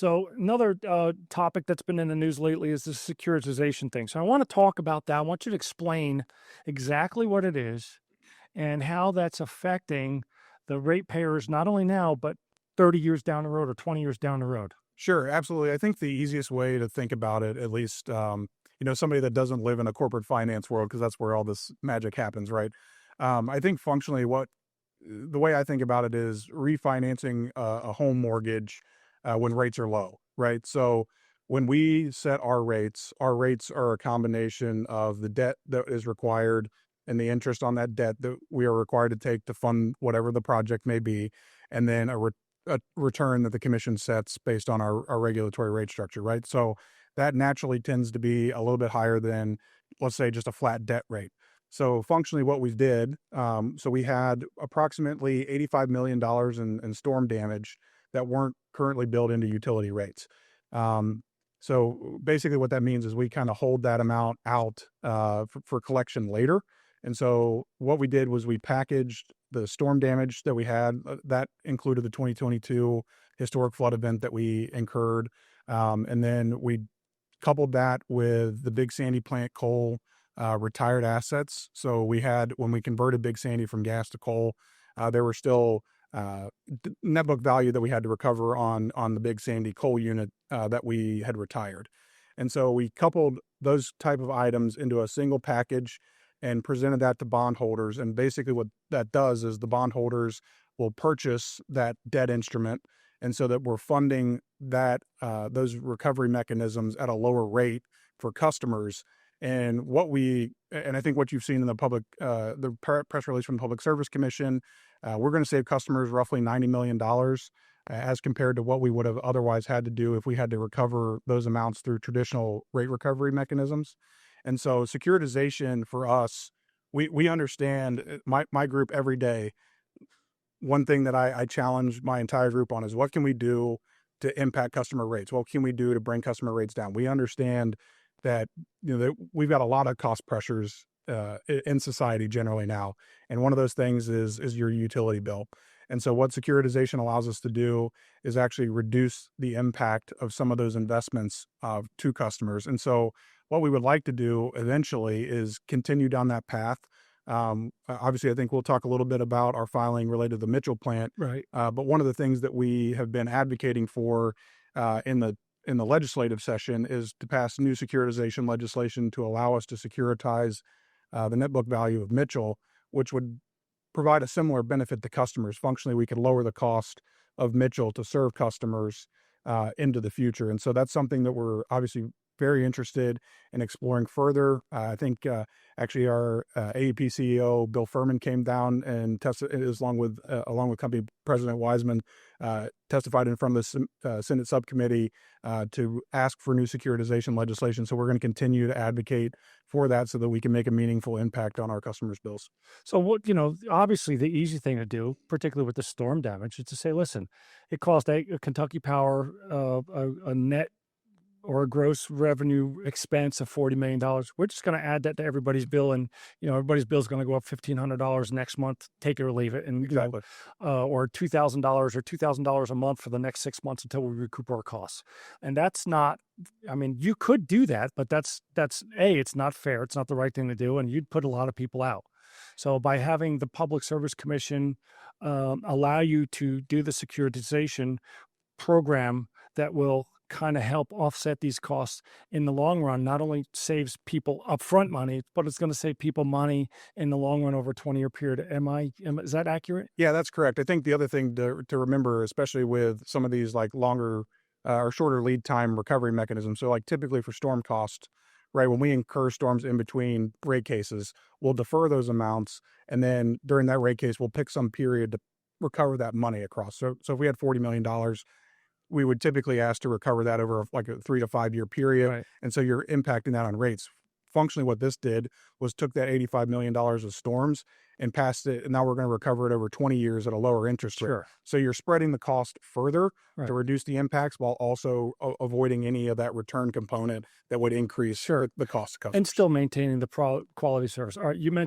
So another topic that's been in the news lately is the securitization thing. So I want to talk about that. I want you to explain exactly what it is and how that's affecting the ratepayers, not only now, but 30 years down the road or 20 years down the road. Sure, absolutely. I think the easiest way to think about it, at least, somebody that doesn't live in a corporate finance world, because that's where all this magic happens, right? I think functionally, the way I think about it is refinancing a home mortgage when rates are low, right? So when we set our rates are a combination of the debt that is required and the interest on that debt that we are required to take to fund whatever the project may be, and then a return that the commission sets based on our regulatory rate structure, right? So that naturally tends to be a little bit higher than, let's say, just a flat debt rate. So functionally, what we did, so we had approximately $85 million in storm damage that weren't currently built into utility rates. So basically, what that means is we kind of hold that amount out for collection later. And so what we did was we packaged the storm damage that we had. That included the 2022 historic flood event that we incurred. And then we coupled that with the Big Sandy plant coal retired assets. So we had, when we converted Big Sandy from gas to coal, there were still net book value that we had to recover on the Big Sandy coal unit that we had retired. And so we coupled those type of items into a single package and presented that to bondholders. And basically what that does is the bondholders will purchase that debt instrument. And so that we're funding that those recovery mechanisms at a lower rate for customers. And I think what you've seen in the press release from the Public Service Commission, we're going to save customers roughly $90 million as compared to what we would have otherwise had to do if we had to recover those amounts through traditional rate recovery mechanisms. And so securitization for us, we understand, my group every day. One thing that I challenge my entire group on is, what can we do to impact customer rates? What can we do to bring customer rates down? We understand that that we've got a lot of cost pressures in society generally now, and one of those things is your utility bill. And so what securitization allows us to do is actually reduce the impact of some of those investments to customers. And so what we would like to do eventually is continue down that path. Obviously, I think we'll talk a little bit about our filing related to the Mitchell plant. Right. But one of the things that we have been advocating for in the legislative session is to pass new securitization legislation to allow us to securitize the net book value of Mitchell, which would provide a similar benefit to customers. Functionally, we could lower the cost of Mitchell to serve customers into the future. And so that's something that we're obviously very interested in exploring further. I think actually our AEP CEO Bill Furman came down and testified, along with company President Wiseman, testified in front of the Senate subcommittee to ask for new securitization legislation. So we're going to continue to advocate for that so that we can make a meaningful impact on our customers' bills. So obviously the easy thing to do, particularly with the storm damage, is to say, listen, it cost Kentucky Power a net or a gross revenue expense of $40 million. We're just going to add that to everybody's bill. And, everybody's bill is going to go up $1,500 next month, take it or leave it. And, Exactly. or $2,000 or $2,000 a month for the next 6 months until we recoup our costs. And that's not, you could do that, but that's it's not fair. It's not the right thing to do. And you'd put a lot of people out. So by having the Public Service Commission allow you to do the securitization program that will kind of help offset these costs in the long run, not only saves people upfront money, but it's going to save people money in the long run over a 20-year period. Is that accurate? Yeah, that's correct. I think the other thing to remember, especially with some of these like longer or shorter lead time recovery mechanisms. So like typically for storm costs, right, when we incur storms in between rate cases, we'll defer those amounts. And then during that rate case, we'll pick some period to recover that money across. So if we had $40 million, we would typically ask to recover that over like a 3 to 5 year period. Right. And so you're impacting that on rates. Functionally, what this did was took that $85 million of storms and passed it. And now we're going to recover it over 20 years at a lower interest rate. Sure. So you're spreading the cost further Right. to reduce the impacts while also avoiding any of that return component that would increase Sure. the cost of customers. And still maintaining the quality service. All right. You mentioned